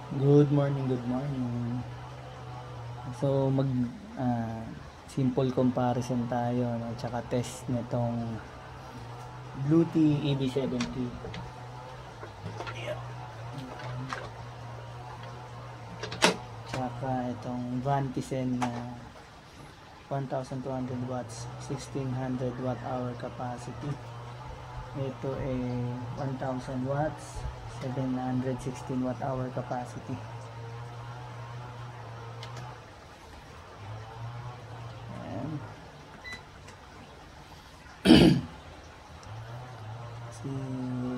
Good morning, good morning. So simple comparison tayo, no? Tsaka test nitong Bluetooth EB70. Tsaka itong Vantisen na 1200 watts, 1600 watt hour capacity. Ito ay 1000 watts, 716 watt hour capacity. Si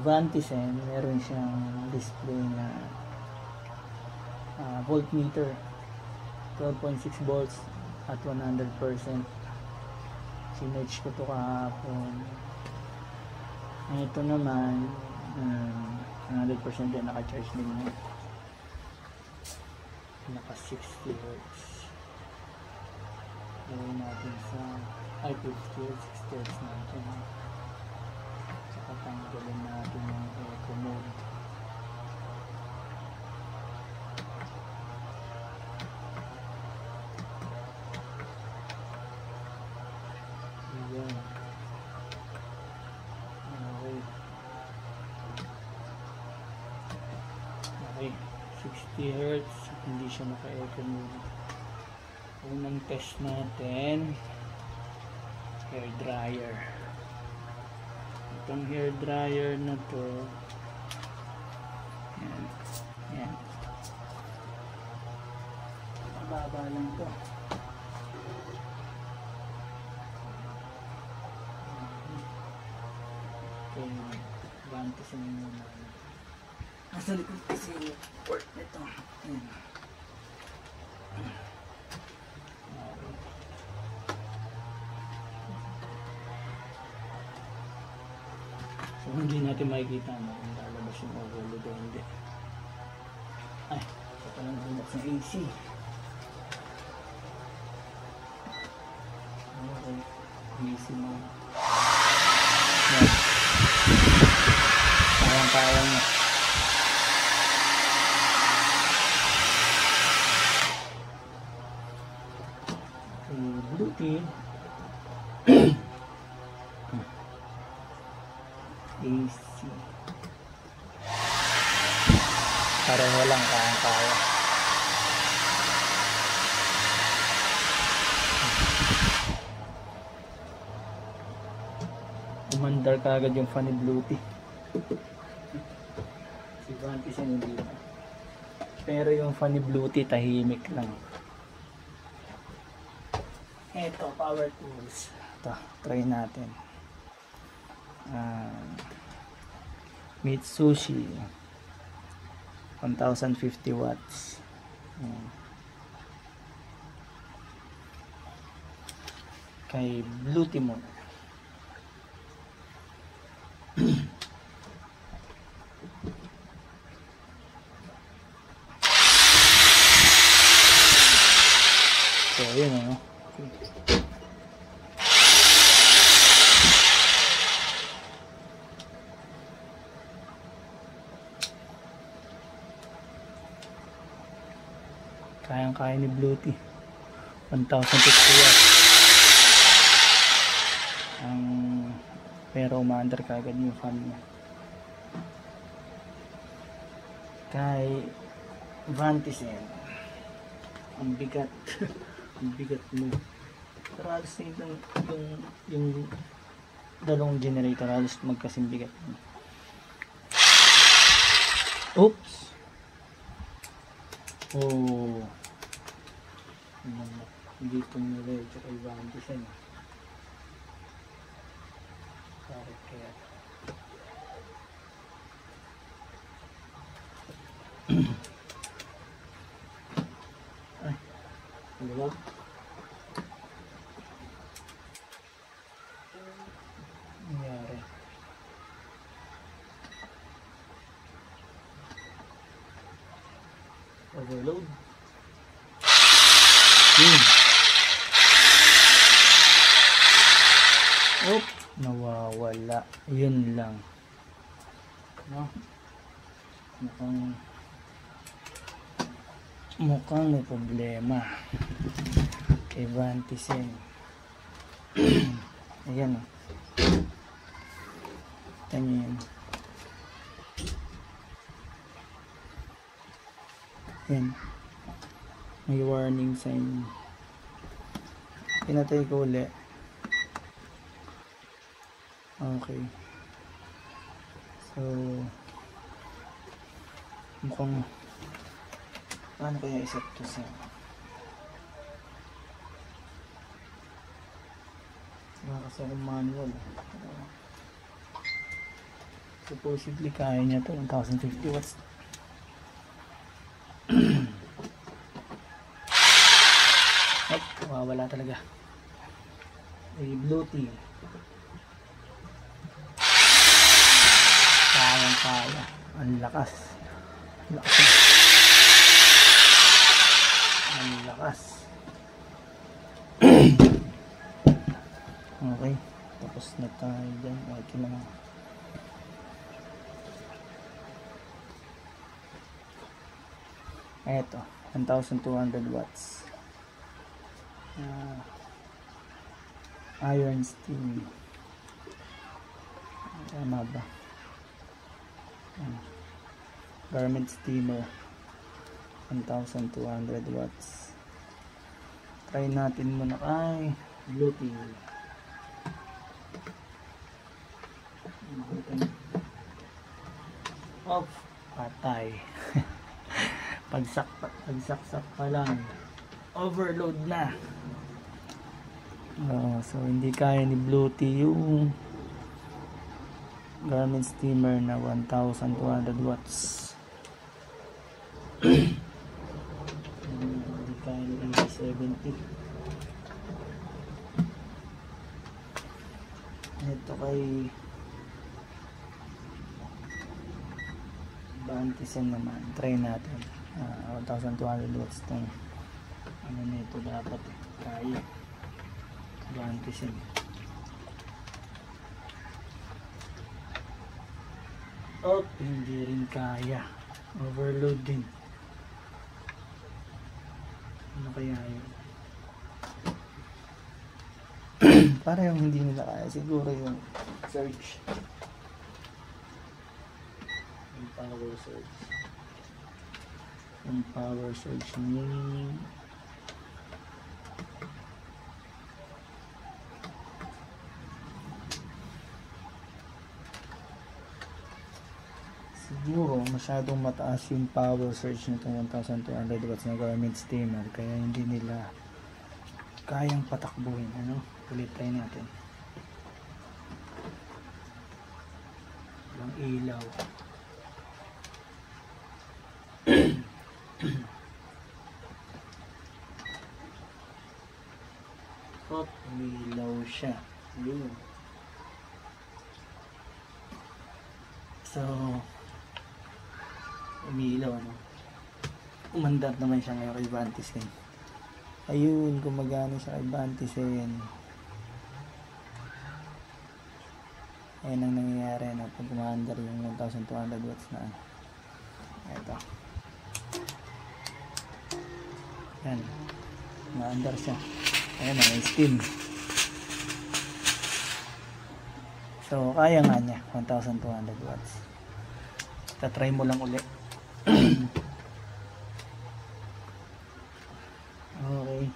Vantisen meron siyang display na voltmeter, 12.6 volts at 100%. Sinerge ko to kahapon. Ito naman 100% din, naka-charge din mo, naka 60 Hz. Gawin natin sa 50 Hz, 60 Hz natin. Saka tanggalin natin yung eco mode. Ayan. Okay, 60 Hz, hindi siya naka-eco mode. Unang test natin, hair dryer. Itong hair dryer na to, yan, mababa lang to. Okay, Vantisen muna. Nasa likod kasi yung port nito. Ayan. So hindi natin makikita kung lalabas yung overload o hindi. Ay, ito palang bukas ng AC. Okay, AC mo. Yan. Kayang-kayang niya. Bluetooth AC pareho lang, kayang-kaya. Umandar ka agad yung fan ni Bluetooth. Si Vantisen hindi na, pero yung fan ni Bluetooth tahimik lang. Ito, power tools. Ito, try natin. Mitsubishi 1050 watts. Kay Bluetooth mo. So, yun ano. Kayang-kaya ni Bluetooth 1050 watts. Pero umaandar kagad yung fan niya. Kay Vantisen, ang bigat. Ang bigat mo. Pero halos yung dalawang generator halos magkasing bigat. Oops. Oh. Dito nirecho kay Vantisen. Sorry kaya. Ay. Ano ba? Nangyari. Overload. Oh, nawawala. Yun lang. No? Mukhang mukhang may problema kay Vantisen. Ayan o. Ayan. Ayan. May warning sign. Pinatay ko ulit. Okay. So, mukhang paano kaya iset to sa kasi akong manual. Supposedly kaya niya to 1050 watts. Ay, wala talaga. Ay, Bluetooth. Kaya. Ang lakas. Ang lakas. Okay. Tapos na tayo dyan. Okay na nga. Eto. 1,200 watts. Iron steam. Tama ba? Garment steamer 1,200 watts. Try natin muna kay Bluetooth. Off. Patay. Pagsaksak pa lang overload na. So hindi kaya ni Bluetooth yung garment steamer na 1,200 watts. Hindi kaya ni 8070. Ito kay Vantisen naman. Try natin. 1,200 watts tong ano nito dapat kaya. Vantisen. Oh, hindi rin kaya. Overload din. Ano kaya yun? Para yung hindi nila kaya. Siguro yung surge. Yung power surge. Yung power surge niya. Siguro masyadong mataas yung power surge nitong 1,200 watts na garment steamer, kaya hindi nila kayang patakbuhin. Ano? Ulit try natin. Ang ilaw. Oh, ilaw siya. Yun. So umiilaw, ano? Umandar naman siya ngayon kay Vantisen. Ayun, gumagana siya kay Vantisen. Ayan ang nangyayari, no? Pag umaandar yung 1,200 watts na ano. Ito. Ayan. Umaandar siya. Ayan na, may steam. So, kaya nga niya. 1,200 watts. Tatry mo lang ulit. Okay.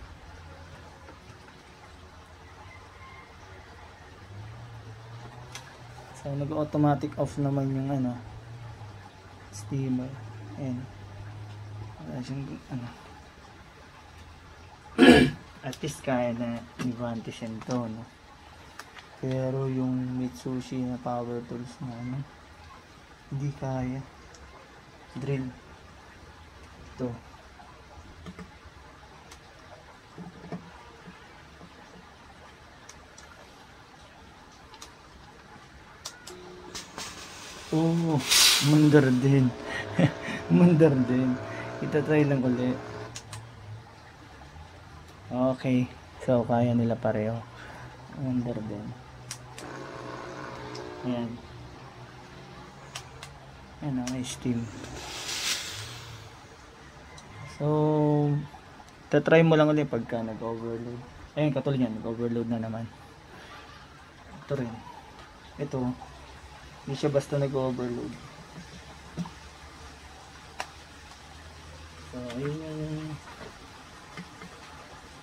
So nag-automatic off naman yung ano steamer. Ayan. Wala siyang ano. At least kaya na ni Vantisen to, no? Pero yung Mitsubishi na power tools na ano, hindi kaya. Drill. Ito. Oh, mandar din. Mandar din. Itatry lang ulit. Okay. So, kaya nila pareho. Mandar din. Ayan. Ayan ang steam. So, tatry mo lang ulit pagka nag-overload. Ayun, katulad yan, nag-overload na naman. Ito rin. Ito, hindi siya basta nag-overload. So, yun yung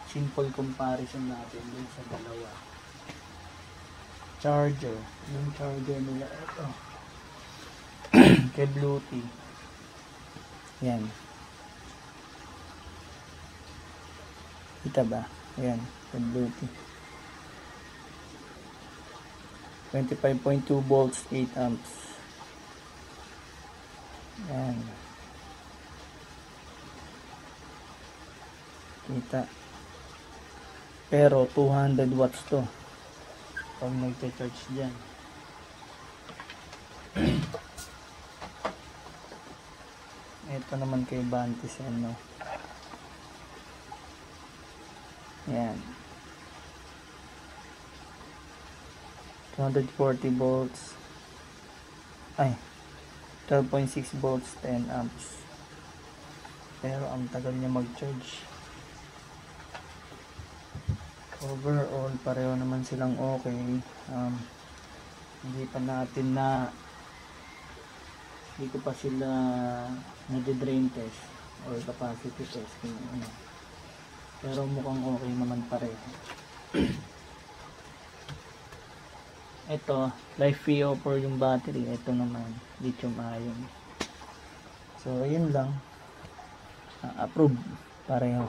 simple comparison natin dun sa dalawa. Charger. Yung charger nila, ito. Kay Bluetooth. Yan. Kita ba? Ayan, kay Bluetooth. 25.2 volts, 8 amps. Ayan. Kita. Pero 200 watts to. Pag nagcha-charge dyan. Ito naman kay Vantis, ano. Ayan. 240 volts. Ay. 12.6 volts, 10 amps. Pero ang tagal niya mag-charge. Overall, pareho naman silang okay. Hindi ko pa sila nade-drain test or capacity test kung ano. Pero mukhang okay naman pareho. Ito, life VO for yung battery. Ito naman, lithium ion. So, ayun lang. Approve. Pareho.